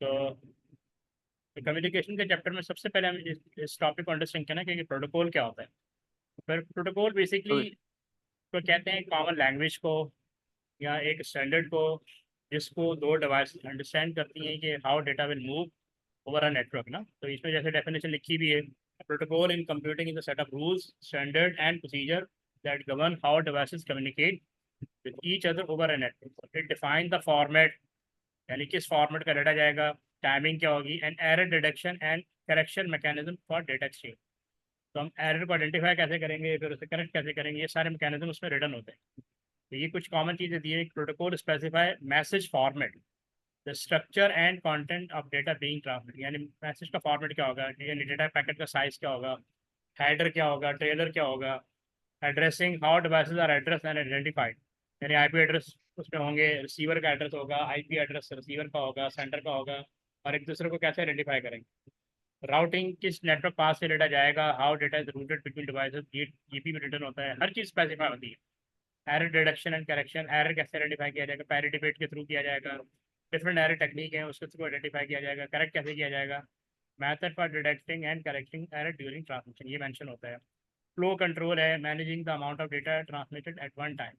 तो कम्युनिकेशन के चैप्टर में सबसे पहले हम इस टॉपिक को अंडरस्टैंड करना कि प्रोटोकॉल क्या होता है। फिर प्रोटोकॉल बेसिकली तो तो कहते हैं कॉमन लैंग्वेज को या एक स्टैंडर्ड को जिसको दो डिवाइस अंडरस्टैंड करती हैं कि how data will move over a network ना। तो इसमें जैसे डेफिनेशन लिखी भी है, protocol in computing is a set of rules standard and procedure that govern how devices communicate with each other over a network. It define the format, यानी किस format का डाटा जाएगा, टाइमिंग क्या होगी, and error detection and correction mechanism for data exchange. तो हम error को identify कैसे करेंगे, फिर उसे करेक्ट कैसे करेंगे, ये सारे मैकेनिज्म उसमें रिटर्न होते हैं। तो ये कुछ कॉमन चीज़ें दी है। Protocol specify message format, the structure and content of data being transmit, यानी मैसेज का फॉर्मेट क्या होगा, यानी डेटा पैकेट का साइज क्या होगा, हेडर क्या होगा, ट्रेलर क्या होगा, addressing how devices are address and identified, यानी आईपी एड्रेस उसमें होंगे, रिसीवर का एड्रेस होगा, आईपी एड्रेस रिसीवर का होगा, सेंटर का होगा, और एक दूसरे को कैसे आइडेंटिफाई करेंगे। राउटिंग, किस नेटवर्क पास से डेटा जाएगा, how data is rooted between devices, GP में रिटर्न होता है, हर चीज़ स्पेसिफाई होती है। Error deduction and correction, error कैसे आइडेंटिफाई किया जाएगा, पैरिटी डिबेट के थ्रू किया जाएगा, डिफरेंट एरर टेक्निक है उसके थ्रू आइडेंटिफाई किया जाएगा, करेक्ट कैसे किया जाएगा, method for detecting and correcting error during transmission, ये मेंशन होता है। फ्लो कंट्रोल है, managing the amount of data transmitted at one time.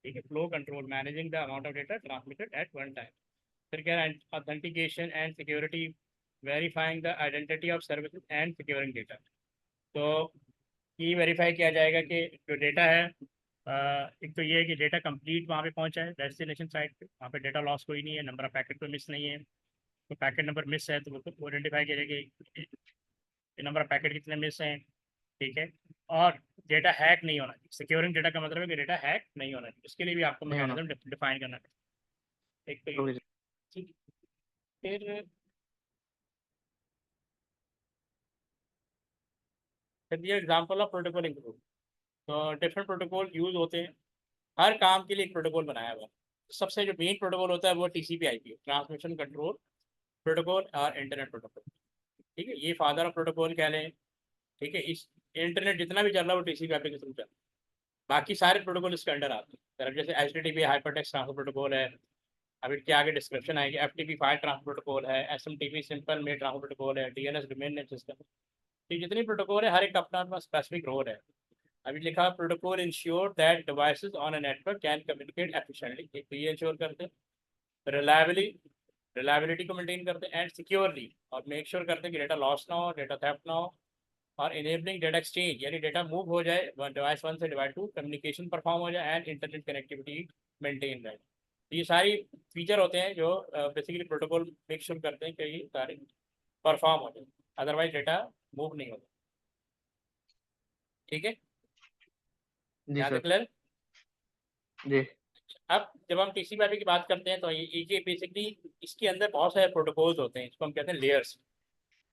ठीक है, flow control, managing the amount of data transmitted at one time. फिर क्या है, authentication and security, verifying the identity of services and securing data. तो ये verify किया जाएगा कि जो डेटा है, एक तो ये है कि डेटा कंप्लीट वहाँ पे पहुँचा है डेस्टिनेशन साइट पे, वहाँ पे डेटा लॉस कोई नहीं है, नंबर ऑफ पैकेट कोई मिस नहीं है। तो पैकेट नंबर मिस है तो वो आइडेंटिफाई किया जाएगा कि नंबर ऑफ पैकेट कितने मिस हैं। ठीक है, और डेटा हैक नहीं होना चाहिए। सिक्योरिंग डेटा का मतलब है कि डेटा हैक नहीं होना चाहिए, उसके लिए भी आपको नहीं होना। मैकेनिज्म डिफाइन करना है। एक तो ये, ओके जी। ठीक। फिर ये एग्जाम्पल ऑफ प्रोटोकॉल इंक्लूड। तो डिफरेंट प्रोटोकॉल यूज होते हैं, हर काम के लिए एक प्रोटोकॉल बनाया हुआ है। सबसे जो मेन प्रोटोकॉल होता है वो TCP IP, transmission control protocol और इंटरनेट प्रोटोकॉल। ठीक है, ये फादर ऑफ प्रोटोकॉल कह लें। ठीक है, इस इंटरनेट जितना भी चल रहा है वो टीसीपी आईपी के थ्रू चल रहा है। बाकी सारे प्रोटोकॉल इसके अंडर आते हैं। तरफ जैसे H T T P hypertext transfer protocol है, अभी इसके आगे डिस्क्रिप्शन आएगी, F T P file transfer protocol है, S M T P simple mail transfer protocol है, D N S domain name system. तो जितनी प्रोटोकॉल है हर एक अपना अपना स्पेसिफिक रोल है। अभी लिखा protocol ensure that devices on a network can communicate efficiently, एक तो ये इंश्योर करते हैं। रिलायबली, रिलायबिलिटी को मेंटेन करते हैं, एंड सिक्योरली, और मेक श्योर करते हैं कि डेटा लॉस ना हो, डेटा थेफ्ट ना हो। और इनेबलिंग डेटा एक्सचेंज, यानी डेटा मूव हो जाए डिवाइस वन से डिवाइस टू, कम्युनिकेशन परफॉर्म हो जाए एंड इंटरनेट कनेक्टिविटी मेंटेन रहे। तो ये सारी फीचर होते हैं जो बेसिकली प्रोटोकॉल मेक श्योर करते हैं कि ये सारे परफॉर्म हो जाए, अदरवाइज डेटा मूव नहीं होता। ठीक है, जी यहाँ तक सर। क्लियर। जी। अब जब हम टीसीपी की बात करते हैं तो ये बेसिकली इसके अंदर बहुत सारे प्रोटोकॉल्स होते हैं, इसको हम कहते हैं लेयर्स।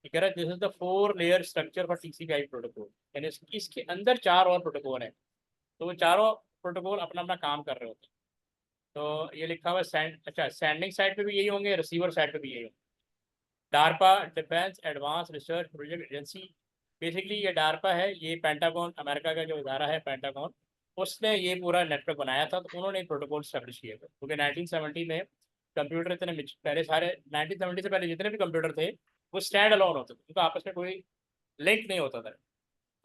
ठीक है, this is the four layer structure for TCP protocol, यानी इसके अंदर चार और प्रोटोकॉल है। तो वो चारों प्रोटोकॉल अपना अपना काम कर रहे होते हैं। तो ये लिखा हुआ सेंड, अच्छा सेंडिंग साइड पे भी यही होंगे, रिसीवर साइड पे भी यही होंगे। DARPA, defence advance research project agency, basically ये डारपा है, ये पेंटागन, अमेरिका का जो इदारा है पेंटागन, उसने ये पूरा नेटवर्क बनाया था। तो उन्होंने प्रोटोकॉल स्टैब्लिश किए थे, क्योंकि 1970 में कंप्यूटर इतने पहले सारे, 1970 से पहले जितने भी कंप्यूटर थे वो स्टैंड अलोन होते थे, उनका आपस में कोई लिंक नहीं होता था।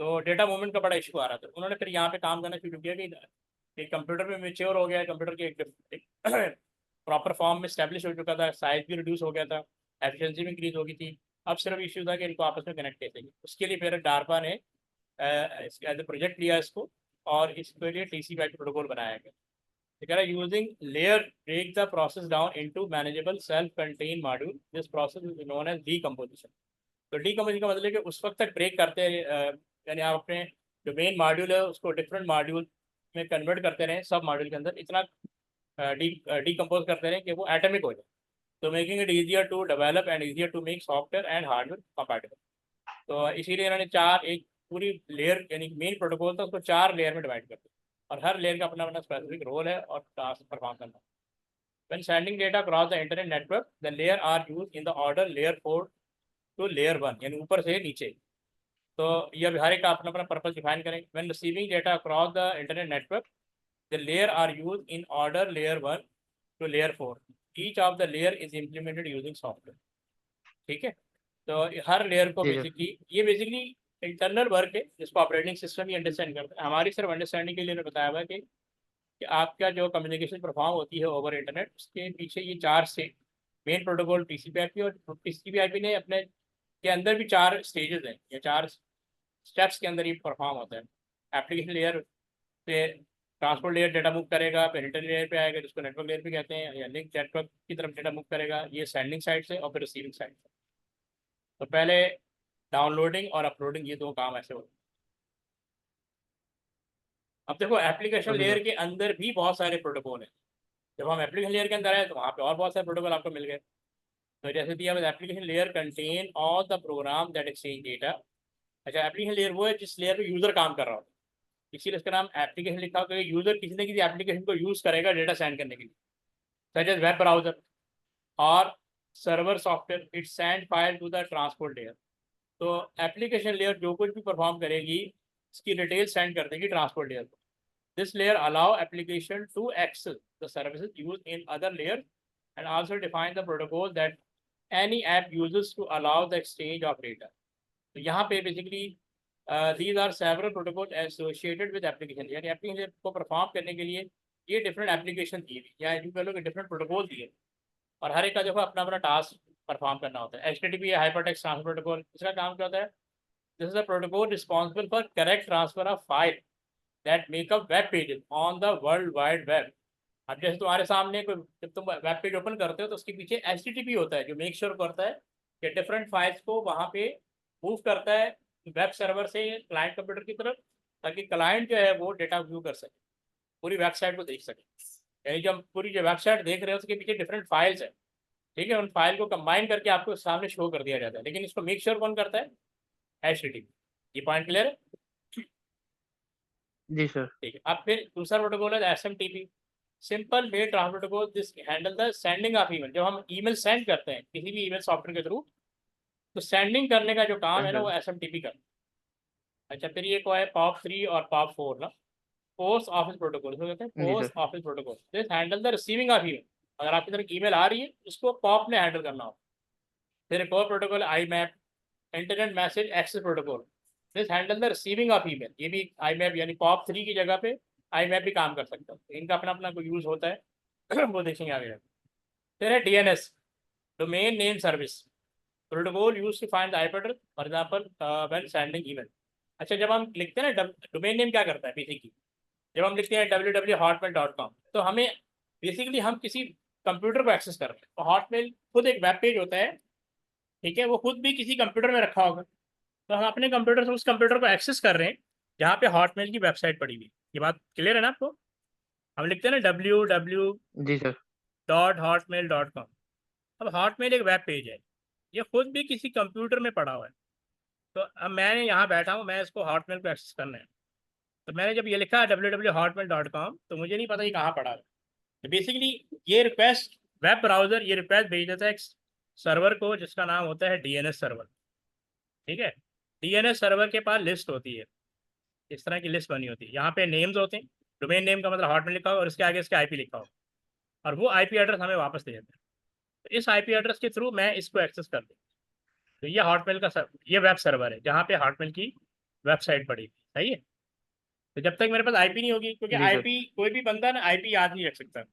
तो डेटा मूवमेंट का बड़ा इशू आ रहा था। उन्होंने फिर यहाँ पे काम करना शुरू किया कि कंप्यूटर में मेच्योर हो गया, कंप्यूटर के एक प्रॉपर फॉर्म में स्टैब्लिश हो चुका था, साइज भी रिड्यूस हो गया था, एफिशिएंसी भी इंक्रीज हो गई थी। अब सिर्फ इशू था कि इनको आपस में कनेक्ट कैसे किया। उसके लिए फिर डारपा ने एज ए प्रोजेक्ट लिया इसको, और इसके लिए टीसीपी प्रोटोकॉल बनाया गया। ठीक है, using layer break the process down into manageable self contain module, this process is known as decomposition. तो डीकम्पोजिशन का मतलब है कि उस वक्त तक ब्रेक करते हैं, यानी आप अपने जो मेन मॉड्यूल है उसको डिफरेंट मॉड्यूल में कन्वर्ट करते रहें, सब मॉड्यूल के अंदर इतना डीकम्पोज करते रहें कि वो एटमिक हो जाए। तो making it easier to develop and easier to make software and hardware compatible. तो इसीलिए इन्होंने चार, एक पूरी लेयर यानी मेन प्रोटोकॉल था उसको चार लेयर में डिवाइड कर दिया, और हर लेयर का अपना अपना स्पेसिफिक रोल है और टास्क परफॉर्म करना। When sending data across the internet network, the layer are used in the order layer 4 to layer 1, यानी ऊपर से नीचे। तो ये अभी हर एक का अपना अपना पर्पज डिफाइन करेंगे। When receiving data across the internet network, the layer are used in order layer 1 to layer 4. Each of the layer is implemented using software. ठीक है। तो हर लेयर को जी सर। बेसिकली इंटरनल वर्क है जिसको operating system ही understand करता है। हमारी सिर्फ अंडरस्टैंडिंग के लिए मैंने बताया हुआ है कि आपका जो कम्युनिकेशन परफॉर्म होती है ओवर इंटरनेट, उसके पीछे ये 4 स्टेज, मेन प्रोटोकॉल टीसीपी/आईपी, और टीसीपी/आईपी ने अपने के अंदर भी 4 स्टेजेस हैं या 4 स्टेप्स के अंदर ये परफॉर्म होता है। एप्लीकेशन लेयर से ट्रांसपोर्ट लेयर डेटा मूव करेगा, फिर इंटरनेट लेयर पे आएगा जिसको नेटवर्क लेयर भी कहते हैं, या लिंक नेटवर्क की तरफ डेटा मूव करेगा, ये सेंडिंग साइड से, और फिर रिसीविंग साइड से। तो पहले डाउनलोडिंग और अपलोडिंग, ये 2 काम ऐसे होते हैं। अब देखो एप्लीकेशन ओके लेयर सर। के अंदर भी बहुत सारे प्रोटोकॉल हैं। जब हम एप्लीकेशन लेयर के अंदर आए तो वहाँ पे और बहुत सारे प्रोटोकॉल आपको मिल गए। तो जैसे दिया हुआ application layer contain all the program that exchange data. अच्छा, एप्लीकेशन लेयर वो है जिस लेयर पे यूजर काम कर रहा हो, इसीलिए इसका नाम एप्लीकेशन लिखा हो, क्योंकि यूजर किसी न किसी एप्लीकेशन को यूज करेगा डेटा सेंड करने के लिए, सच एज वेब ब्राउजर और server software, it send file to the transport layer. तो एप्लीकेशन लेयर जो कुछ भी परफॉर्म करेगी इसकी डिटेल सेंड कर देगी ट्रांसपोर्ट लेयर को। This layer allow application to access the services use in other layer and also define the protocol that any app uses to allow the exchange of data. तो यहाँ पे basically these are several protocols associated with application, यानी application को perform करने के लिए ये different application दिए या यूँ कह लो कि डिफरेंट प्रोटोकॉल दिए, और हर एक का देखो अपना अपना टास्क परफॉर्म करना होता है। HTTP है हाइपरटेक्स्ट ट्रांसफर प्रोटोकॉल, इसका काम क्या होता है? This is the protocol responsible for correct transfer of file that make up web pages on the world wide web. अब जैसे तुम्हारे सामने कोई, जब तुम वेब पेज ओपन करते हो तो उसके पीछे HTTP होता है जो मेक श्योर करता है कि डिफरेंट फाइल्स को वहाँ पे मूव करता है वेब सर्वर से क्लाइंट कंप्यूटर की तरफ, ताकि क्लाइंट जो है वो डेटा व्यू कर सके, पूरी वेबसाइट को देख सके। यानी जो हम पूरी जो वेबसाइट देख रहे हैं उसके पीछे डिफरेंट फाइल्स है, ठीक है, उन फाइल को कंबाइन करके आपको सामने शो कर दिया जाता है, लेकिन इसको मेक श्योर कौन करता है? HTTP। ये पॉइंट क्लियर है? जी सर। ठीक है। अब फिर दूसरा प्रोटोकॉल है SMTP, simple mail transfer protocol. This handle the sending of email. जब हम ईमेल सेंड करते हैं किसी भी ईमेल सॉफ्टवेयर के थ्रू, तो सेंडिंग करने का जो काम है ना अच्छा। वो SMTP करता है। अच्छा, फिर ये को है POP3 और POP4 ना, पोस्ट ऑफिस प्रोटोकॉल, इसको कहते हैं जी post sir. Office protocol. This handle the receiving of email. अगर आपकी तरफ ईमेल आ रही है उसको पॉप ने हैंडल करना हो। फिर एक और protocol IMAP, internet message access protocol. This handle the receiving of email. ये भी IMAP यानी POP3 की जगह पे IMAP भी काम कर सकता है, इनका अपना अपना कोई यूज होता है वो देखेंगे आगे। फिर है DNS, domain name service protocol use to find the IP address for example when sending email. अच्छा, जब हम लिखते हैं ना, डोमेन नेम क्या करता है बेसिकली? जब हम लिखते हैं www.hotmail.com, तो हमें बेसिकली हम किसी कंप्यूटर को एक्सेस कर रहे हैं। तो हॉटमेल खुद एक वेब पेज होता है, ठीक है, वो खुद भी किसी कंप्यूटर में रखा होगा, तो हम अपने कंप्यूटर से उस कंप्यूटर को एक्सेस कर रहे हैं जहाँ पे हॉटमेल की वेबसाइट पड़ी हुई है। ये बात क्लियर है ना आपको? हम लिखते हैं ना जी सर। www.hotmail.com। अब हॉटमेल एक वेब पेज है, ये खुद भी किसी कंप्यूटर में पड़ा हुआ है। तो अब मैंने यहाँ बैठा हूँ, मैं इसको हॉटमेल को एक्सेस करना है, तो मैंने जब ये लिखा www.hotmail.com, तो मुझे नहीं पता ये कहाँ पड़ा है। तो बेसिकली ये रिक्वेस्ट, वेब ब्राउजर ये रिक्वेस्ट भेज देता है एक सर्वर को जिसका नाम होता है DNS सर्वर, ठीक है। DNS सर्वर के पास लिस्ट होती है, इस तरह की लिस्ट बनी होती है, यहाँ पे नेम्स होते हैं, डोमेन नेम का मतलब हॉटमेल लिखा हो और इसके आगे इसके IP लिखा हो, और वो IP एड्रेस हमें वापस दे देते हैं। तो इस IP एड्रेस के थ्रू मैं इसको एक्सेस कर दूँ। तो ये हॉटमेल का ये वेब सर्वर है जहाँ पे हॉटमेल की वेबसाइट पड़ी, सही है। तो जब तक मेरे पास IP नहीं होगी, क्योंकि जी सर। IP कोई भी बंदा ना IP याद नहीं रख सकता,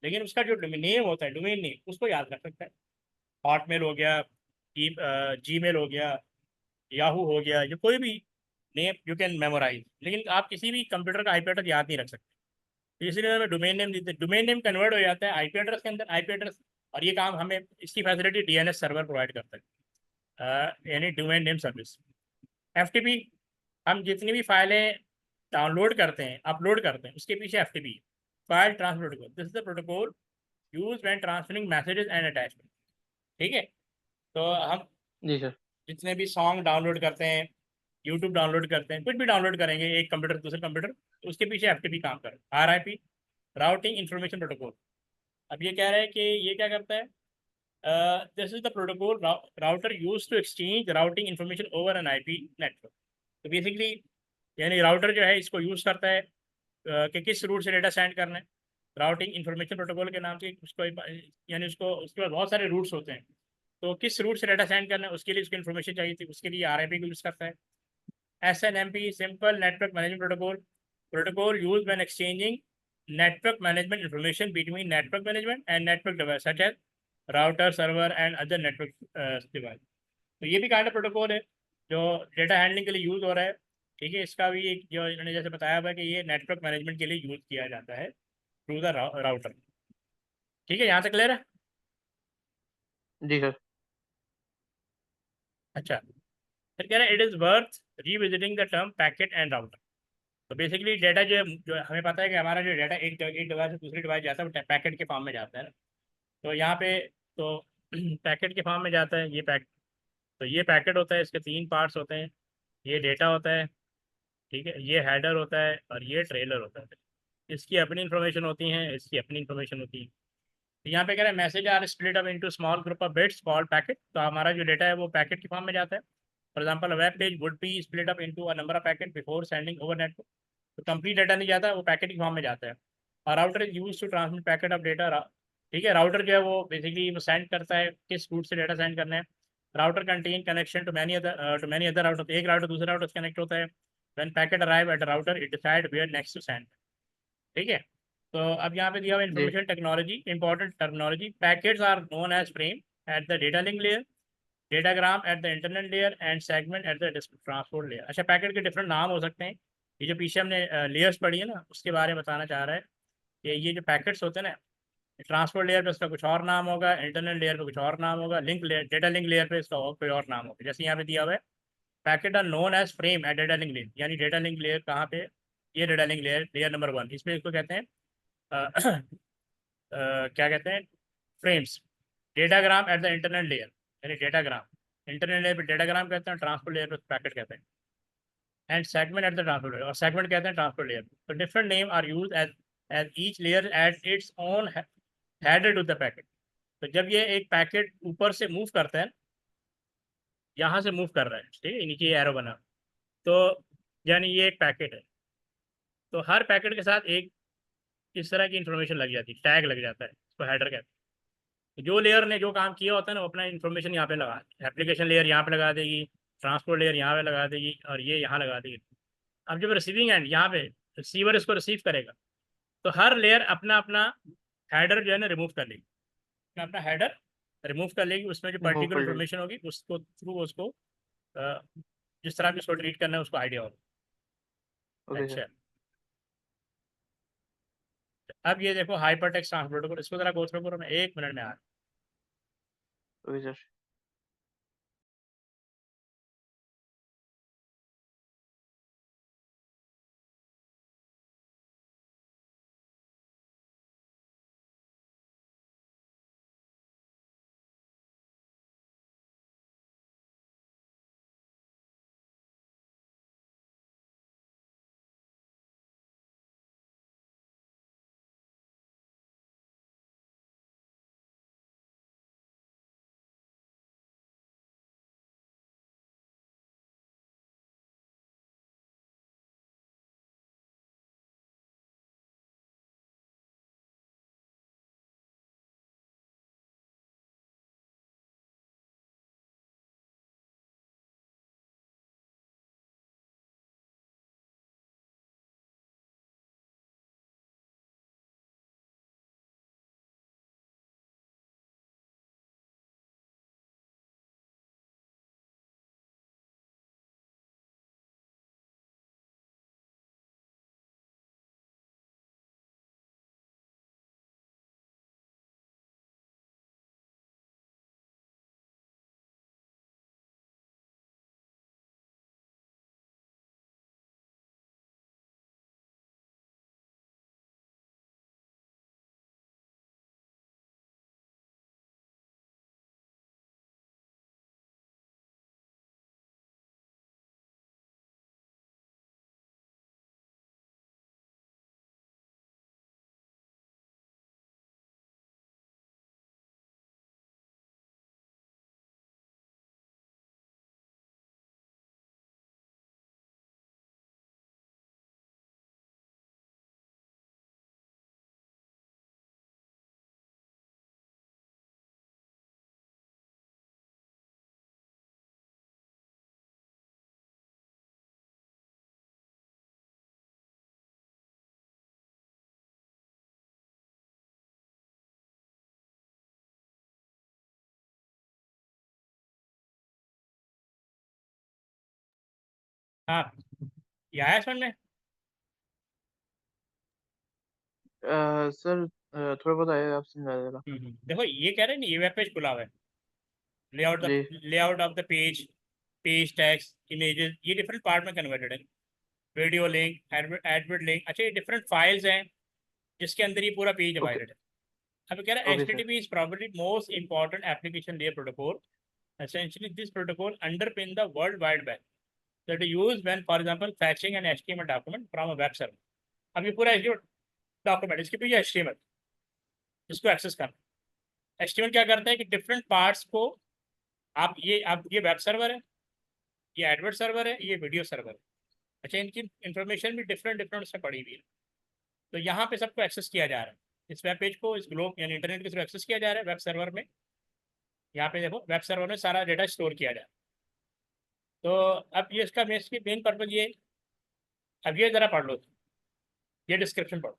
लेकिन उसका जो नेम होता है, डोमेन नेम, उसको याद रख सकता है। हॉटमेल हो गया, Gmail हो गया, याहू हो गया, ये कोई भी नेम यू कैन मेमोराइज, लेकिन आप किसी भी कंप्यूटर का IP एड्रेस याद नहीं रख सकते। तो इसलिए हमें डोमेन नेम देते हैं, डोमेन नेम कन्वर्ट हो जाता है IP एड्रेस के अंदर, IP एड्रेस, और ये काम हमें, इसकी फैसिलिटी DNS सर्वर प्रोवाइड करता है, यानी डोमेन नेम सर्विस। FTP, हम जितनी भी फाइलें डाउनलोड करते हैं, अपलोड करते हैं, उसके पीछे FTP, file transfer protocol. This is the protocol use when transferring messages and attachment, ठीक है। तो हम जी सर। जितने भी सॉन्ग डाउनलोड करते हैं, यूट्यूब डाउनलोड करते हैं, कुछ भी डाउनलोड करेंगे एक कंप्यूटर से दूसरे कंप्यूटर, तो उसके पीछे FTP काम कर रहा है। RIP, routing information protocol. अब ये कह रहा है कि ये क्या करता है? This is the protocol router use to exchange routing information over an IP network. तो बेसिकली यानी राउटर जो है इसको यूज़ करता है कि किस रूट से डेटा सेंड करना है, राउटिंग इंफॉर्मेशन प्रोटोकॉल के नाम से उसको, यानी उसको, उसके पास बहुत सारे रूट्स होते हैं, तो किस रूट से डाटा सेंड करना है उसके लिए उसकी इन्फॉर्मेशन चाहिए थी, उसके लिए RIP को यूज़ करता है। SNMP simple network management protocol, protocol use when exchanging network management information between network management and network device such as router, server and other network device। तो ये भी काइंड ऑफ प्रोटोकॉल है जो data handling के लिए use हो रहा है। ठीक है, इसका भी एक जो इन्होंने जैसे बताया हुआ है कि ये नेटवर्क मैनेजमेंट के लिए यूज़ किया जाता है थ्रू द राउटर। ठीक है, यहाँ तक क्लियर है? जी सर। अच्छा, फिर कह रहे हैं it is worth revisiting the term packet and router. तो बेसिकली डेटा जो हमें पता है कि हमारा जो डेटा एक डिवाइस से दूसरी डिवाइस जाता है वो पैकेट के फॉर्म में जाता है ना। तो यहाँ पे तो पैकेट के फॉर्म में जाता है ये पैक। तो ये पैकेट होता है, इसके 3 पार्ट्स होते हैं। ये डेटा होता है, ठीक है, ये हेडर होता है और ये ट्रेलर होता है। इसकी अपनी इन्फॉर्मेशन होती है, इसकी अपनी इन्फॉर्मेशन होती है। तो यहाँ पे कह रहे हैं message are split up into small group of bits called packet. तो हमारा जो डेटा है वो पैकेट के फॉर्म में जाता है। For example web page would be split up into a number of packet before sending over network. तो कंप्लीट डाटा नहीं जाता, वो पैकेट के फॉर्म में जाता है। और router is use to transmit packet of data. ठीक है, राउटर जो है वो बेसिकली वो सेंड करता है किस रूट से डेटा सेंड करना है। Router contain connection to many other router. एक राउटर दूसरे राउटर से कनेक्ट होता है। When packet arrive at router it decide where next to send. ठीक है, तो अब यहाँ पे दिया हुआ जी information technology important terminology. Packets are known as frame at the data link layer, datagram at the internal layer and segment at the transport layer. अच्छा, पैकेट के डिफरेंट नाम हो सकते हैं। ये जो पीछे हमने लेयर्स पढ़ी है ना उसके बारे में बताना चाह रहा है कि ये जो पैकेट्स होते हैं ना, ट्रांसपोर्ट लेयर पे इसका कुछ और नाम होगा, इंटरनल लेयर पे कुछ और नाम होगा, link layer data link layer पे इसका और कोई और नाम होगा। जैसे यहाँ पे दिया हुआ है packet are known as frame at data link layer. यानी डेटा लिंक लेयर कहाँ पे? ये data link layer layer number 1, इसमें इसको कहते हैं क्या कहते हैं, frames. Datagram at the internal layer, यानी डेटाग्राम इंटरनल लेयर पे डेटाग्राम कहते हैं, ट्रांसपोर्ट लेयर पे पैकेट कहते हैं। And segment at the transport layer, और सेगमेंट कहते हैं ट्रांसपोर्ट लेयर। तो different name are use as each layer at its own header to the packet. तो जब ये एक पैकेट ऊपर से मूव करता है, यहाँ से मूव कर रहा है, ठीक है, नीचे एरो बना, तो यानी ये एक पैकेट है। तो हर पैकेट के साथ एक इस तरह की इंफॉर्मेशन लग जाती है, टैग लग जाता है, इसको हेडर कहते हैं। तो जो लेयर ने जो काम किया होता है ना वो अपना इन्फॉर्मेशन यहाँ पे लगा, एप्लीकेशन लेयर यहाँ पे लगा देगी, ट्रांसपोर्ट लेयर यहाँ पे लगा देगी और ये यहाँ लगा देगी। अब जब रिसीविंग एंड यहाँ पे रिसीवर इसको रिसीव करेगा तो हर लेयर अपना अपना हेडर जो है ना रिमूव कर लेगी, अपना अपना हेडर रिमूव कर लेगी। उसमें जो मूव पर्टिकुलर कर लीजिए। इन्फॉर्मेशन होगी उसको थ्रू उसको जिस तरह भी उसको डिलीट करना है उसको आइडिया होगा। Okay sir. अच्छा, अब ये देखो हाइपर टेक्स्ट ट्रांसपोर्ट, इसको जरा गो थ्रू करो, मैं 1 मिनट में आ ओके सर। हाँ, ये आया समझ में? सर थोड़ा बहुत आया, आप समझा देगा। देखो ये कह रहे हैं ना, ये वेब पेज खुला हुआ है, जी। Layout of the page, page text, images, ये डिफरेंट पार्ट में कन्वर्टेड है। वीडियो लिंक, एडवर्ड लिंक, अच्छा ये डिफरेंट फाइल्स हैं जिसके अंदर ये पूरा पेज ओके। डिवाइडेड है। अब कह रहा है okay sir. HTTP is probably most important application layer protocol. Essentially, this protocol underpin the World Wide Web that is used when, for example, fetching an HTML document from a web server. अब ये पूरा HTML document, इसके पीछे HTML, इसको access करना। HTML क्या करता है कि डिफरेंट पार्ट्स को, आप ये वेब सर्वर है, ये एडवर्ड सर्वर है, ये वीडियो सर्वर है। अच्छा, इनकी इंफॉर्मेशन भी डिफरेंट डिफरेंट से पड़ी हुई है। तो यहाँ पे सबको एक्सेस किया जा रहा है, इस वेब पेज को, इस ग्लोब यानी इंटरनेट के थ्रू एक्सेस किया जा रहा है वेब सर्वर में। यहाँ पे देखो वेब सर्वर में सारा डेटा स्टोर किया जा रहा है। तो अब ये इसका मेन पर्पज ये, अब ये जरा पढ़ लो, ये डिस्क्रिप्शन पढ़ो।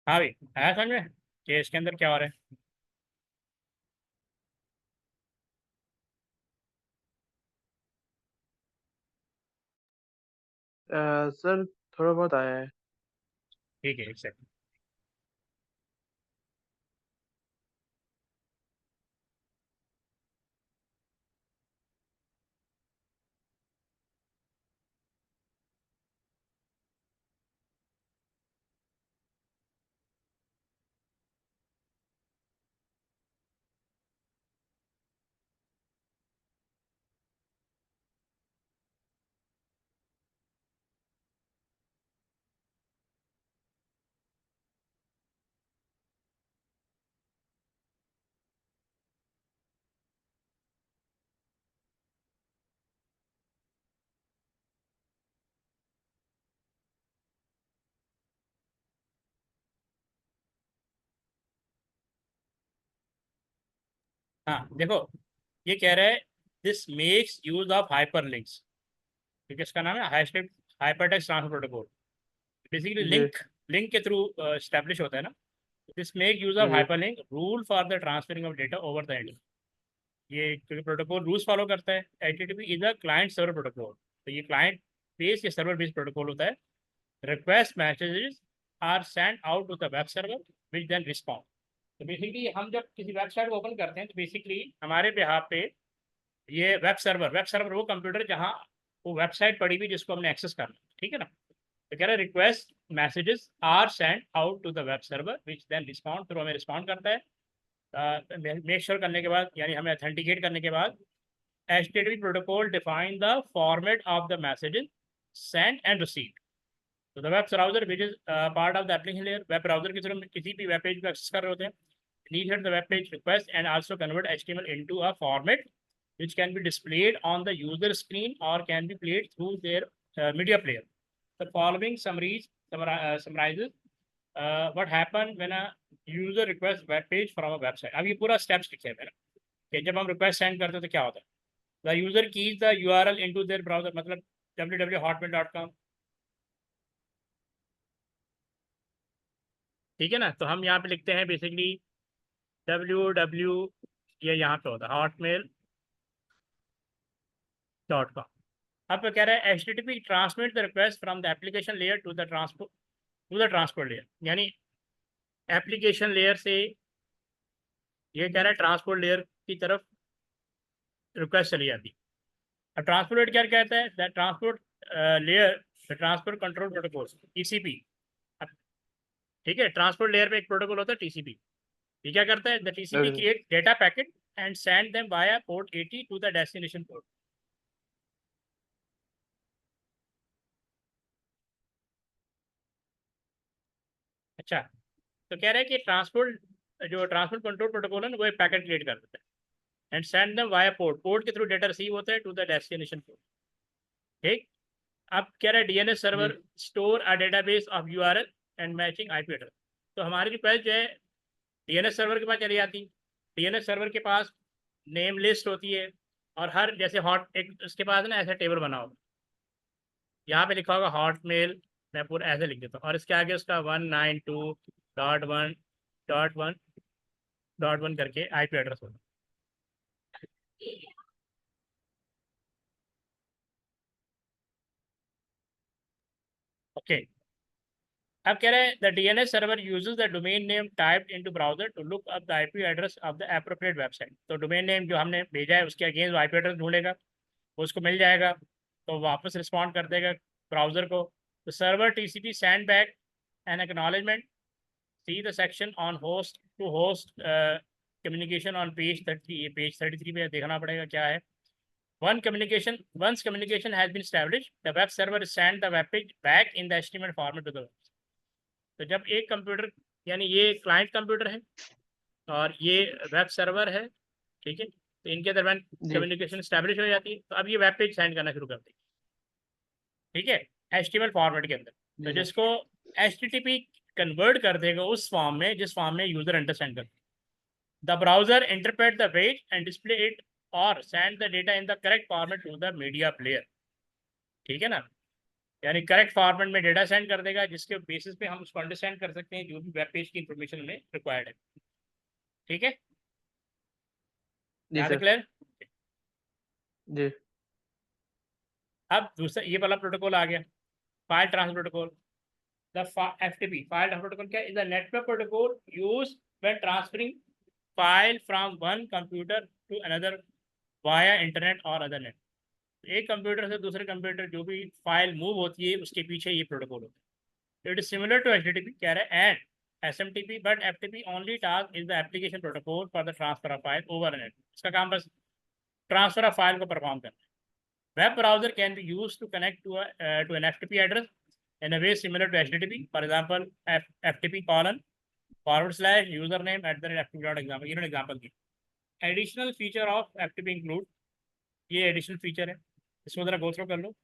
हाँ भाई, आया समझ में कि इसके अंदर क्या हो रहा है? सर थोड़ा बहुत आया है। ठीक है, एक सेकंड। हाँ देखो, ये कह रहा है this makes use of hyperlinks, क्योंकि इसका नाम है हाइपरटेक्स्ट ट्रांसफर प्रोटोकॉल। बेसिकली जी लिंक लिंक के थ्रू स्टैब्लिश होता है ना। दिस मेक यूज ऑफ जी hyperlink rule for the transferring of data over the internet. ये क्योंकि प्रोटोकॉल रूल्स फॉलो करता है। HTTP is a client server protocol, तो ये क्लाइंट बेस या सर्वर बेस्ड प्रोटोकॉल होता है। Request messages are send out to the web server which then respond. तो बेसिकली हम जब किसी वेबसाइट को ओपन करते हैं तो बेसिकली हमारे बिहाफ पे ये वेब सर्वर वो कंप्यूटर जहाँ वो वेबसाइट पड़ी हुई जिसको हमने एक्सेस करना है, ठीक है ना। तो कह रहा है request messages are send out to the web server which then respond, फिर हमें रिस्पॉन्ड करता है मेक श्योर करने के बाद, यानी हमें अथेंटिकेट करने के बाद। HTTP protocol define the format of the messages sent and received. तो the web browser which is part of the application layer, web browser की तरफ किसी भी वेब पेज को एक्सेस कर रहे होते हैं, initiate the web page request and also convert HTML into a format which can be displayed on the user screen or can be played through their media player. The following summarizes what happen when a user requests web page from a website. अब ये पूरा steps लिखे हैं मेरा कि जब हम request send करते हैं तो क्या होता है। The user keys the URL into their browser, मतलब www.hotmail.com, ठीक है ना। तो हम यहाँ पे लिखते हैं बेसिकली www, ये यहाँ पे होता है hotmail.com। अब तो कह रहा है HTTP transmit the request from the application layer to the transport layer, यानी एप्लीकेशन लेयर से ये कह रहा है ट्रांसपोर्ट लेयर की तरफ रिक्वेस्ट चली जाती है। अब ट्रांसपोर्ट लेयर क्या कहता है, the transport layer, the transport control protocol TCP। ठीक है, ट्रांसपोर्ट लेयर पे एक प्रोटोकॉल होता है TCP। ये क्या करता है, द TCP जी create data packet and send them via port 80 to the destination port. अच्छा, तो कह रहे हैं कि ट्रांसपोर्ट कंट्रोल प्रोटोकॉल है ना, वो एक पैकेट क्रिएट कर देता है and send them via port के थ्रू डेटा रिसीव होता है टू द डेस्टिनेशन पोर्ट। ठीक। अब कह रहा है DNS जी server store a database of URL and matching IP address. तो हमारी रिक्वेस्ट जो है DNS सर्वर के पास चली जाती है। DNS सर्वर के पास नेम लिस्ट होती है और हर जैसे हॉट एक उसके पास ना ऐसा टेबल बना होगा, यहाँ पे लिखा होगा हॉटमेल, मैं पूरा ऐसे लिख देता हूँ और इसके आगे उसका 192.1.1.1 करके IP एड्रेस होगा। ओके। अब कह रहे हैं the DNS server uses the domain name typed into browser to look up the IP address of the appropriate website. तो डोमेन नेम जो हमने भेजा है उसके अगेंस्ट वो IP एड्रेस ढूंढेगा, वो उसको मिल जाएगा तो वापस रिस्पॉन्ड कर देगा ब्राउजर को। तो server TCP send back an acknowledgement, see the section on host to host communication on page 30, ये पेज 33 पे देखना पड़ेगा क्या है। Once communication has been established, the web server send the web page back in the HTML format to the web। तो जब एक computer, यानी ये क्लाइंट कंप्यूटर है और ये वेब सर्वर है, ठीक है, तो इनके दरमियान जी कम्युनिकेशन स्टैब्लिश हो जाती है, तो अब ये वेब पेज सेंड करना शुरू कर देगी, ठीक है, HTML फॉर्मेट के अंदर। तो जी सर जिसको HTTP कन्वर्ट कर देगा उस फॉर्म में जिस फॉर्म में यूजर अंडरस्टैंड कर। The browser interpret the page and display it और send the data in the correct format to the media player, ठीक है ना। यानी करेक्ट फॉर्मेट में डेटा सेंड कर देगा जिसके बेसिस पे हम उसको अंडरस्टैंड कर सकते हैं जो भी वेब पेज की इंफॉर्मेशन हमें रिक्वायर्ड है, ठीक है। जी यहाँ तक सर क्लियर। जी अब दूसरा ये वाला प्रोटोकॉल आ गया, file transfer protocol. The FTP file transfer protocol क्या is the network protocol use when transferring file from one computer to another via internet और अदर नेट। एक कंप्यूटर से दूसरे कंप्यूटर जो भी फाइल मूव होती है उसके पीछे ये प्रोटोकॉल होता है। It is similar to HTTP कह रहा है and SMTP, but FTP only task is the application protocol for the transfer of file over net. इसका काम बस ट्रांसफर ऑफ फाइल को परफॉर्म करना है। Web browser can be used to connect to an FTP address in a way similar to HTTP. For example, FTP colon / username @FTP.example। इन्होंने example the. Additional feature of FTP include, ये additional feature है, इसको जरा go through कर लो।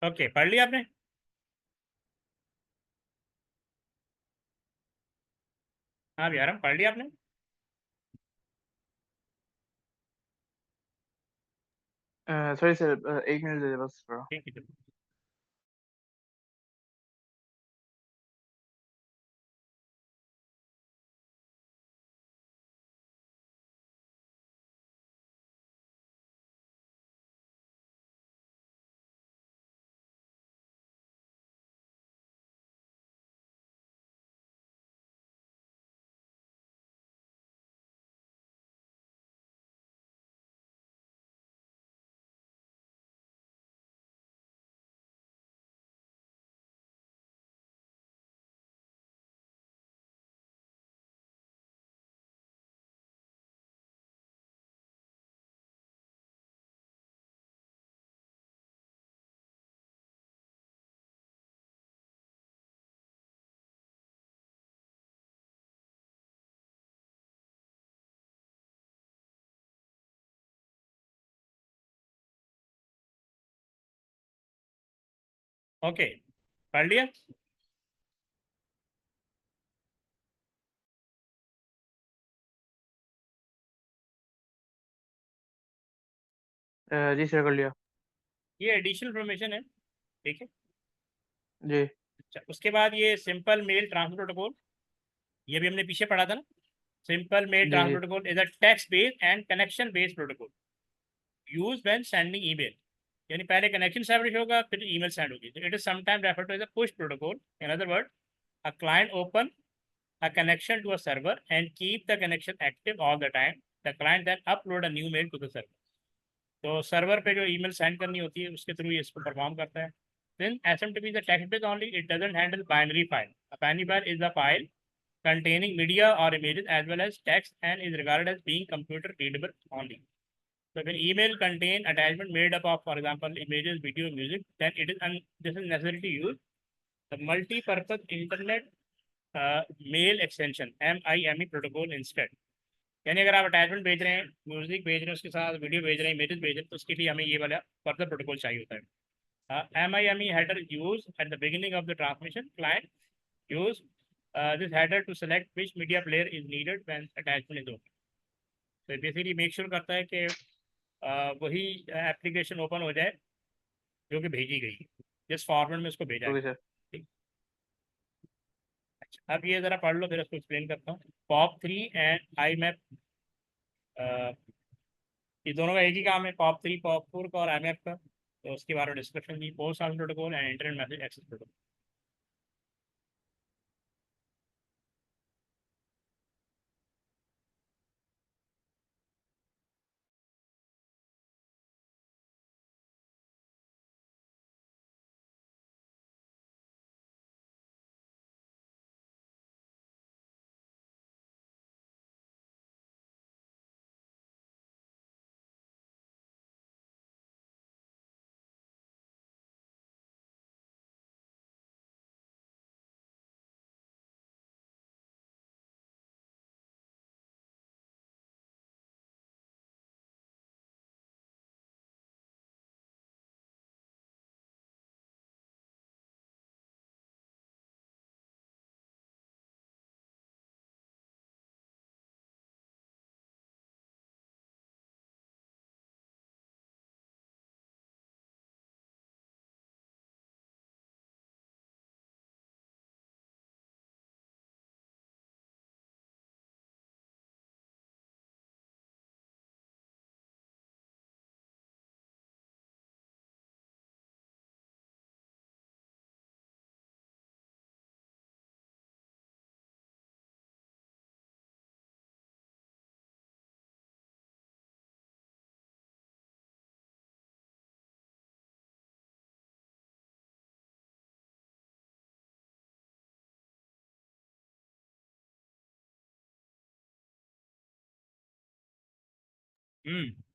Okay, पढ़ लिया आपने? हाँ यार, हम पढ़ लिया आपने? सॉरी सर, एक मिनट दे दे बस थोड़ा। ठीक है, चलो। ओके, पढ़ लिया? जी सर, कर लिया। ये एडिशनल इन्फॉर्मेशन है, ठीक है। जी अच्छा, उसके बाद ये सिंपल मेल ट्रांसफर प्रोटोकॉल, ये भी हमने पीछे पढ़ा था ना। सिंपल मेल जी ट्रांसफर जी। Protocol is a text based and connection based protocol use when sending email. यानी पहले कनेक्शन एस्टैब्लिश होगा, फिर ईमेल सेंड होगी। It is sometime referred to as a push protocol. In other word, a client open a connection to a server and keep the connection active all the time. The client then upload a new mail to the server. तो server पे जो email send करनी होती है उसके through ये इसको perform करता है। Then SMTP is a text based only. It doesn't handle binary file. A binary file is a file containing media or images as well as text and is regarded as being computer readable only. So when email contain attachment made up of, for example, images, video, music, then it is this is necessary to use the multi-purpose internet mail extension MIME protocol instead. यानी अगर आप attachment भेज रहे हैं, music भेज रहे हैं, उसके साथ वीडियो भेज रहे हैं, इमेजेस भेज रहे हैं, तो उसके लिए हमें ये वाला फर्दर प्रोटोकॉल चाहिए होता है। MIME header use at the beginning of the transmission. Client use this header to select which media player is needed when attachment is open. तो बेसिकली मेक श्योर करता है कि वही एप्लीकेशन ओपन हो जाए जो कि भेजी गई, जिस फॉर्मेट में उसको भेजा ओके गया। सर। ठीक। अच्छा, अब ये ज़रा पढ़ लो, फिर उसको एक्सप्लेन करता हूँ। POP3 एंड IMAP, ये दोनों का एक ही काम है, POP3 POP4 का और IMAP का। तो उसके बारे में डिस्क्रिप्शन दी, post office protocol and internet message access protocol.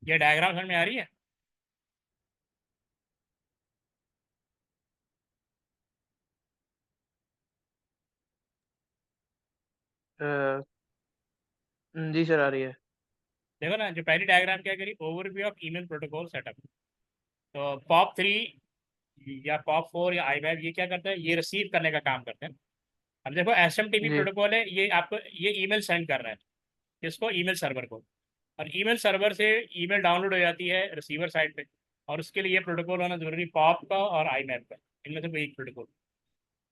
ये डायग्राम समझ में आ रही है? जी सर, आ रही है। देखो ना, जो पहली डायग्राम क्या करी, overview of email protocol setup. तो POP3 या POP4 या IMAP, ये क्या करते हैं, ये रिसीव करने का काम करते हैं। अब देखो SMTP जी प्रोटोकॉल है, ये आपको ये ईमेल सेंड कर रहा है किसको, ईमेल सर्वर को, और ईमेल सर्वर से ईमेल डाउनलोड हो जाती है रिसीवर साइड पे, और उसके लिए प्रोटोकॉल होना जरूरी POP का और IMAP का, इनमें से कोई एक प्रोटोकॉल।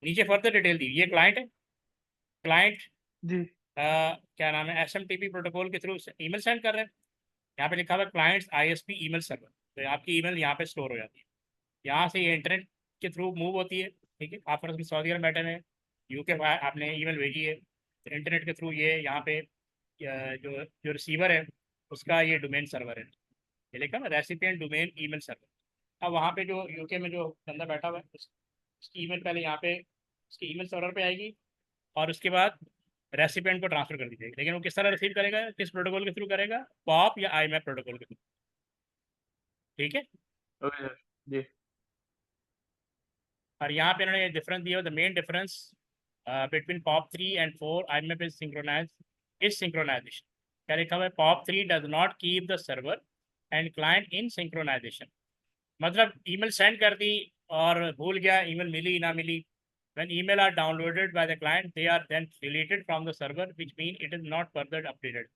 नीचे फर्दर डिटेल दी, ये क्लाइंट है, क्लाइंट जी क्या नाम है, SMTP प्रोटोकॉल के थ्रू ईमेल सेंड कर रहे हैं। यहाँ पे लिखा हुआ है क्लाइंट्स ISP ईमेल सर्वर, तो आपकी ईमेल यहाँ पे स्टोर हो जाती है, यहाँ से ये इंटरनेट के थ्रू मूव होती है। ठीक है, आप फर्स्ट सऊदी अरब बैठे हैं, UK आपने ईमेल भेजी है, तो इंटरनेट के थ्रू ये यहाँ पे जो जो रिसीवर है उसका ये डोमेन सर्वर है, ये लिखा ना रेसिपिएंट डोमेन ईमेल सर्वर। अब वहाँ पे जो UK में जो बंदा बैठा हुआ है उसकी ईमेल पहले यहाँ पे उसकी ईमेल सर्वर पे आएगी, और उसके बाद रेसिपिएंट को ट्रांसफर कर दी जाएगी। लेकिन वो किस तरह रिसीव करेगा, किस प्रोटोकॉल के थ्रू करेगा, POP या IMAP प्रोटोकॉल के थ्रू। ठीक है, ओके सर जी और यहाँ पे इन्होंने डिफरेंस दिया, the main difference between POP3 and 4 IMAP is synchronization. क्या लिखा हुआ है, POP3 does not keep the server and client in synchronization. मतलब ईमेल सेंड कर दी और भूल गया, ईमेल मिली ना मिली, when email are downloaded by the client they are then deleted from the server which mean it is not further updated।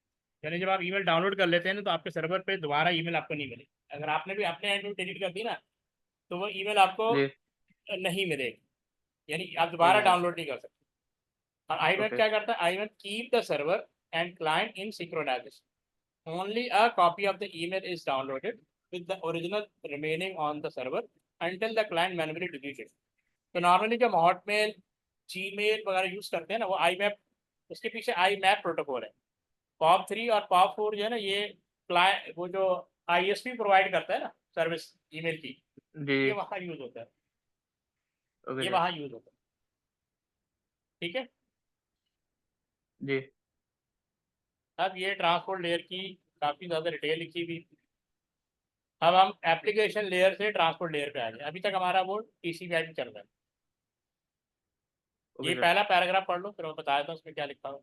यानी जब आप ईमेल डाउनलोड कर लेते हैं ना तो आपके सर्वर पे दोबारा ईमेल आपको नहीं मिलेगी, अगर आपने भी अपने एंड में डिलीट कर दी ना तो वो ईमेल आपको जी नहीं मिलेगी, यानी आप ओके दोबारा सर डाउनलोड नहीं कर सकते। और IMAP ओके क्या करता है, IMAP keep the server and client in synchronization, only a copy of the email is downloaded with the original remaining on the server until the client manually delete it। तो normally जब Hotmail Gmail वगैरह use करते हैं ना वो IMAP, उसके पीछे IMAP protocol है। POP3 और POP4 जो है ना ये क्लाइंट वो जो ISP प्रोवाइड करता है ना सर्विस ईमेल की, जी ये वहाँ यूज होता है, ओके ये सर वहाँ यूज होता है। ठीक है, जी अब ये ट्रांसपोर्ट लेयर की काफ़ी ज़्यादा डिटेल लिखी हुई। अब हम एप्लीकेशन लेयर से ट्रांसपोर्ट लेयर पे आ गए, अभी तक हमारा वो TCP/IP चल रहा है। ओके ये सर पहला पैराग्राफ पढ़ लो, फिर मैं बताया था उसमें क्या लिखा हुआ।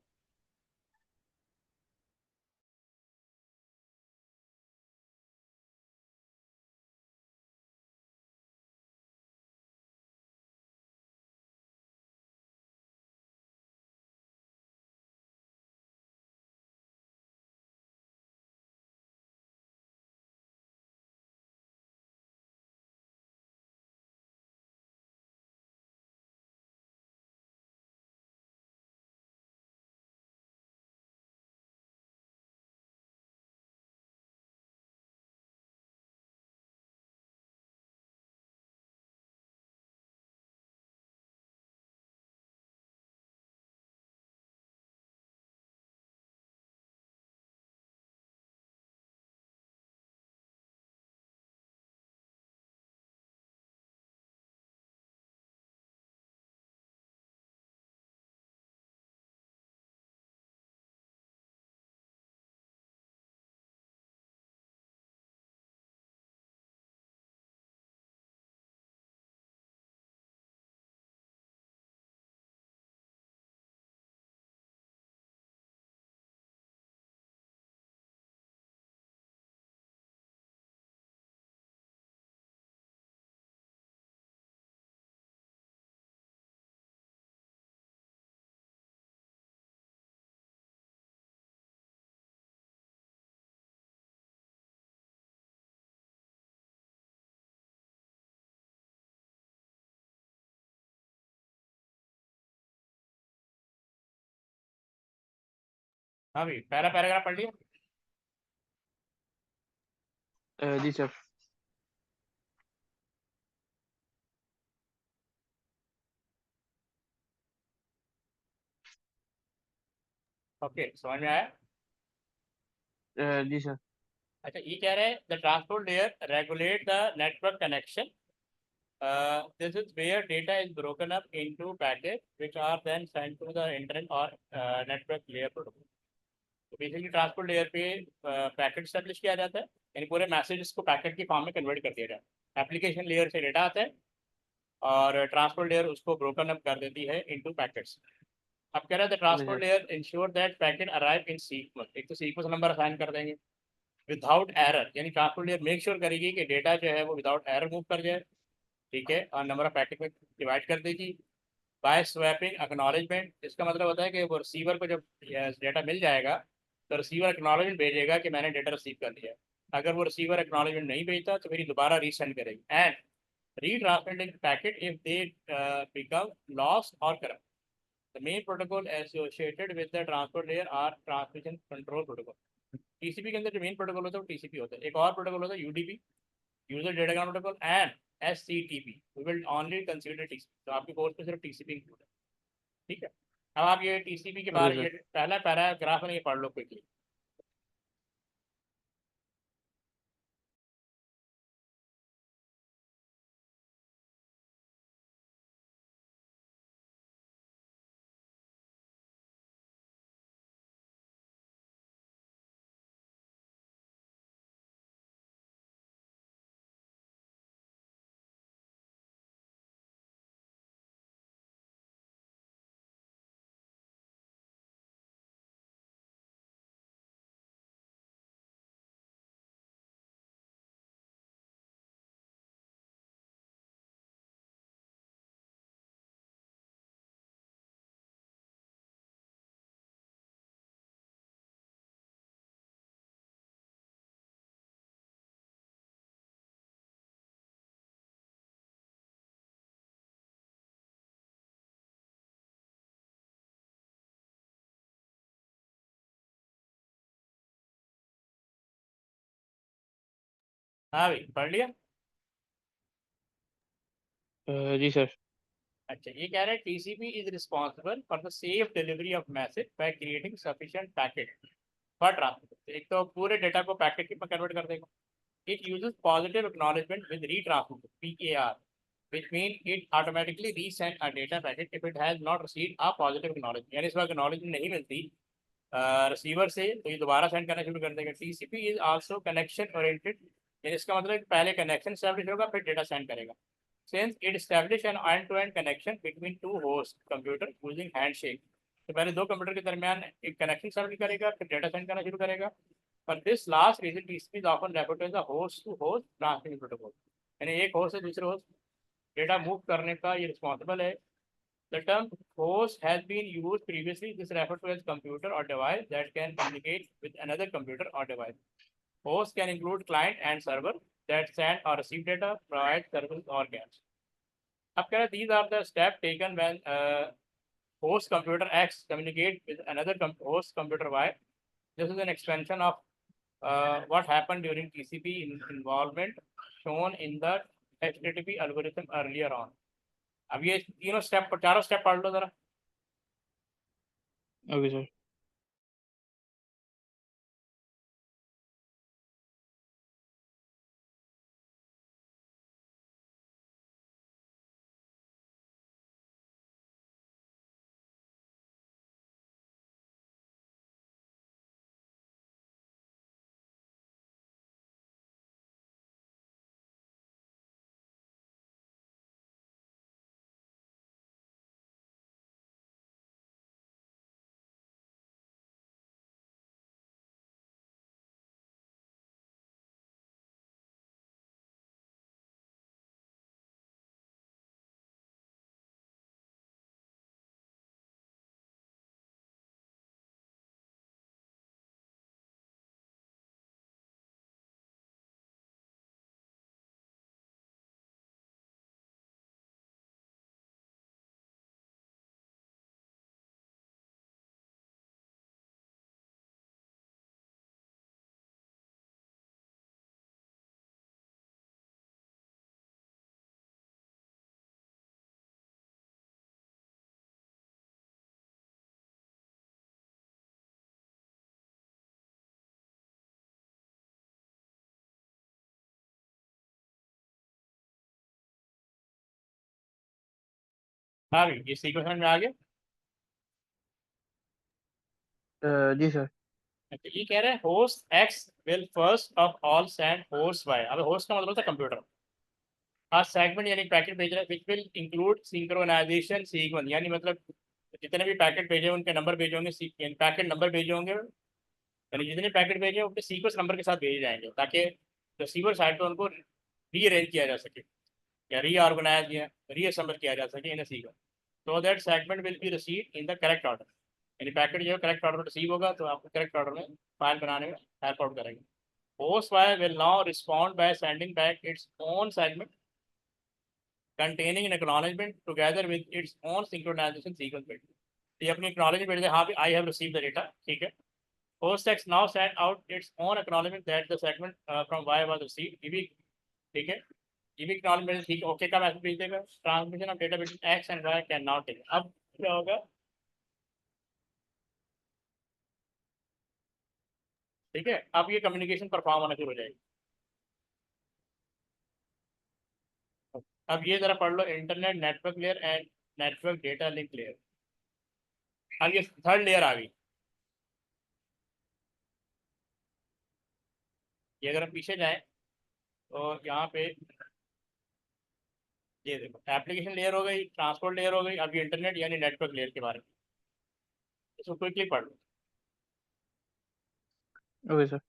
हाँ भाई, पहला पैराग्राफ पढ़ लिया। जी सर ओके, समझ में आया। जी सर अच्छा, ये कह रहे हैं the transport layer regulate the network connection, this is where data is broken up into packets which are then sent to the internet or network layer protocol। तो बेसिकली ट्रांसपोर्ट लेयर पे packet establish किया जाता है, यानी पूरे messages को packet की form में कन्वर्ट कर दिया जाता है। एप्लीकेशन लेयर से डेटा आता है और ट्रांसपोर्ट लेयर उसको ब्रोकन अप कर देती है इनटू पैकेट्स। अब कह रहा है the okay transport sir layer ensure that packet arrive in sequence, एक तो सीक्वेंस नंबर असाइन कर देंगे विदाउट एरर, यानी ट्रांसपोर्ट लेयर मेक श्योर करेगी कि डेटा जो है वो विदाउट एरर मूव कर जाए। ठीक है, और नंबर ऑफ पैकेट में डिवाइड कर देगी बाय स्वैपिंग एक्नॉलेजमेंट। इसका मतलब होता है कि वो रिसीवर को जब डेटा मिल जाएगा तो रिसीवर एक्नॉलेजमेंट भेजेगा कि मैंने डेटा रिसीव कर लिया है। अगर वो रिसीवर एक्नॉलेजमेंट नहीं भेजता तो फिर दोबारा रीसेंड करेगी and retransmitting packet if they become lost or corrupt. The main protocol associated with the transport layer are transmission control protocol. TCP के अंदर जो मेन प्रोटोकॉल होता है वो TCP होता है। एक और प्रोटोकॉल होता है UDP, user data protocol, and SCTP। We will only consider TCP। तो आपके कोर्स में सिर्फ TCP इंक्लूड है, ठीक है। अब आप ये TCP के ओके बारे सर। ये पहला पैराग्राफ है, ये पढ़ लो क्विकली। हाँ भाई, पढ़ लिया। जी सर। अच्छा, ये कह रहे हैं TCP is responsible for the safe delivery of message by creating sufficient packet for transmit. एक तो पूरे डेटा को पैकेट में कन्वर्ट कर देगा। It uses positive acknowledgement with retransmit PAR, which means it automatically resend a data packet if it has not received a positive acknowledgement। यानी इस बार acknowledgement नहीं मिलती रिसीवर से तो ये दोबारा सेंड करना शुरू कर देगा। TCP is also connection oriented, यानी इसका मतलब है कि पहले कनेक्शन एस्टैब्लिश होगा फिर डेटा सेंड करेगा। Since it established an end-to-end connection between two host computer using handshake, तो पहले दो कंप्यूटर के दरमियान एक कनेक्शन एस्टैब्लिश करेगा फिर डेटा सेंड करना शुरू करेगा। पर this last reason TCP is often referred to as a host to host transmission protocol, यानी एक होस्ट से दूसरे होस्ट डेटा मूव करने का ये रिस्पॉन्सिबल है। The term host has been used previously. This refers to as computer or device that can communicate with another computer or device. Host can include client and server that send or receive data, provide service or games. अब कह रहे these are the steps taken when host computer X communicate with another host computer Y. This is an expansion of what happened during TCP involvement shown in the HTTP algorithm earlier on. अब ये तीनों step चारों step पढ़ लो जरा। Okay sir. हाँ भाई, ये सीक्वेंस में आ गया। जी सर। अच्छा, ये कह रहे हैं host X will first of all send host Y. अब होस्ट का मतलब था कंप्यूटर। आज सेगमेंट यानी पैकेट भेज रहा है which will include synchronization sequence, यानी मतलब जितने भी पैकेट भेजे उनके नंबर भेजे होंगे, पैकेट नंबर भेजे होंगे, यानी जितने पैकेट भेजे उनके सीक्वेंस नंबर के साथ भेजे जाएंगे ताकि रिसीवर साइड पर उनको रीअरेंज किया जा सके। या रीऑर्गेनाइज या रीअसेंबल किया जा सके in a sequence, so that segment will be received in the correct order. यानी पैकेट जो है करेक्ट ऑर्डर रिसीव होगा तो आपको करेक्ट ऑर्डर में फाइल बनाने में हेल्प आउट करेंगे. Host file will now respond by sending back its own segment containing an acknowledgement together with its own synchronization sequence bit. ये अपनी acknowledgement भेज दे, हाँ भी I have received the data, ठीक है. Host now send out its own acknowledgement that the segment from Y was received. ये भी ठीक है. ये भी acknowledgement ठीक है. ओके का मैसेज भेज देगा. Transmission of data between X and Y can now take. अब क्या होगा? ठीक है. अब ये कम्युनिकेशन परफॉर्म होना शुरू हो जाएगी. अब ये जरा पढ़ लो, internet network layer and network data link layer. अब ये थर्ड लेयर आ गई. ये अगर हम पीछे जाएं तो यहाँ पे ये देखो, एप्लीकेशन लेयर हो गई, ट्रांसपोर्ट लेयर हो गई, अब ये इंटरनेट यानी नेटवर्क लेयर के बारे में इसको क्विकली पढ़ लो. Okay sir.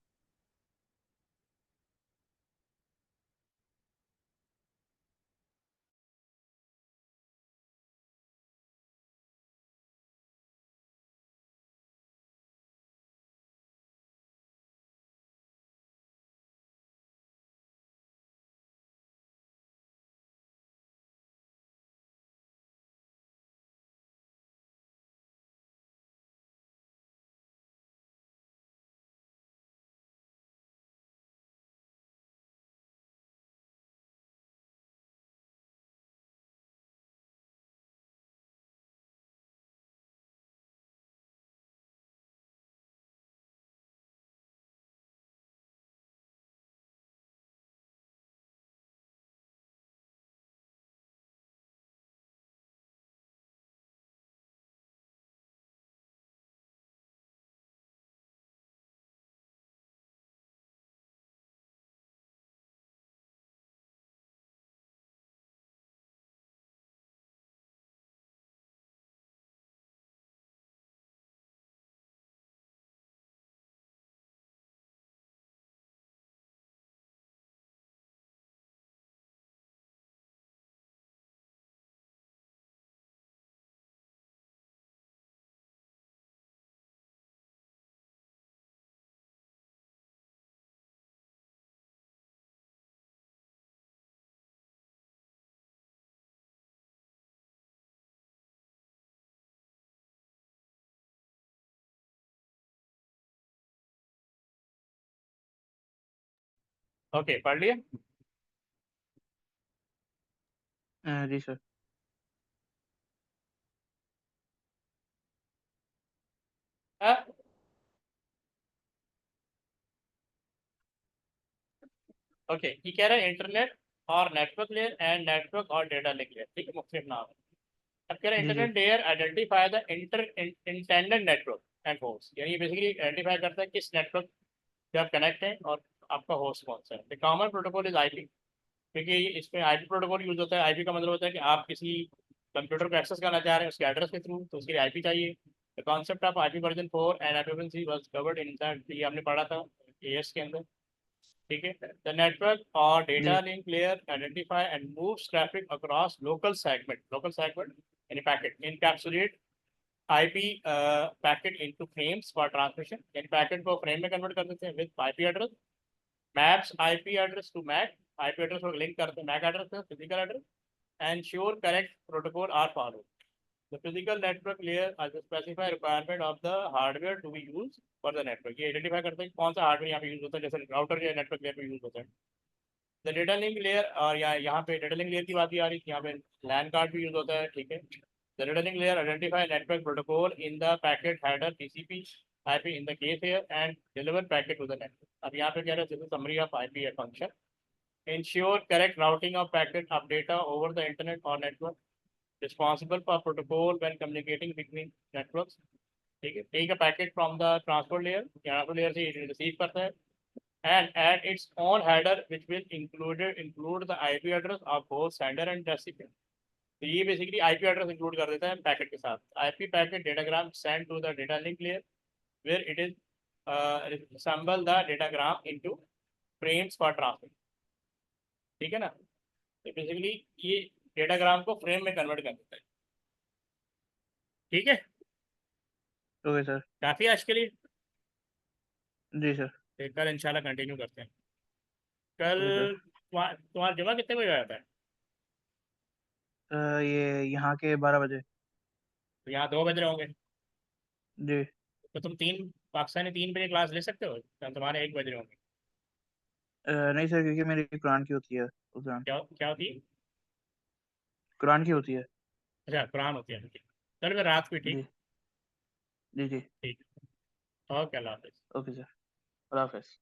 ओके, पढ़ लिया. जी सर. ओके, ये कह रहा है इंटरनेट और नेटवर्क लेयर एंड नेटवर्क और डेटा लिंक लेयर, ठीक है, मुख्तलिफ नाम है. अब कह रहा है जी sir. Internet layer identify the intended network and host, यानी बेसिकली आइडेंटिफाई करता है किस नेटवर्क से आप कनेक्ट हैं और आपका होस्ट कौन सा है. The common protocol is IP, क्योंकि इसमें आईपी प्रोटोकॉल यूज होता है. आईपी का मतलब होता है कि आप किसी कंप्यूटर को एक्सेस करना चाह रहे हैं उसके एड्रेस के थ्रू, तो उसके लिए आईपी चाहिए. The concept of IP version 4 and IPv4 was covered in that, ये हमने पढ़ा था एएस के अंदर, ठीक है. द नेटवर्क और डेटा जी. Link layer identify and moves traffic across local segment यानी packet, encapsulate IP packet into frames for transmission, यानी पैकेट को फ्रेम में कन्वर्ट कर देते हैं with IP address, maps IP address to MAC, IP address को link करते हैं मैक एड्रेस से physical address, ensure correct protocol are follow. The physical network layer as a specify requirement of the hardware to be used for the network. ये identify करते हैं कौन सा hardware यहाँ पे यूज होता है, जैसे राउटर जो है नेटवर्क लेयर पे यूज होता है. द डेटा लिंक लेयर, और यहाँ पे डेटा लिंक लेयर की बात भी आ रही थी, यहाँ पे लैन कार्ड भी यूज होता है, ठीक है. The data link layer identify network protocol in the packet header TCP IP in the case here and deliver packet to the network. अब यहाँ पे कह रहे हैं this is summary of IP function. Ensure correct routing of packet of data over the internet or network. Responsible for protocol when communicating between networks. ठीक है. Take a packet from the transport layer, transport layer से receive करता है, and add its own header which will include the IP address of both sender and recipient. तो ये basically IP address include कर देता है पैकेट के साथ. IP packet datagram send to the data link layer where it is assemble the datagram into frames for transfer. ठीक है ना. तो बेसिकली ये डेटाग्राम को फ्रेम में कन्वर्ट कर देता है। ठीक है, ओके सर। काफ़ी आज के लिए। जी सर। फिर कल इंशाल्लाह कंटिन्यू करते हैं। कल ओके सर। तुम्हारा जमा कितने बजे आता है? ये यहाँ के 12 बजे। तो यहाँ 2 बज रहे होंगे। जी। तो तुम पाकिस्तानी 3 बजे क्लास ले सकते हो, तो तुम्हारे 1 बज रहे होंगे। नहीं सर, क्योंकि मेरी कुरान की होती है उस दौरान। क्या क्या होती है? कुरान की होती है। अच्छा, कुरान होती है। चलो फिर रात को ही, ठीक। जी। जी जी। ठीक। ओके, अल्लाह हाफिज़। Okay sir. अल्लाह हाफ़िज़।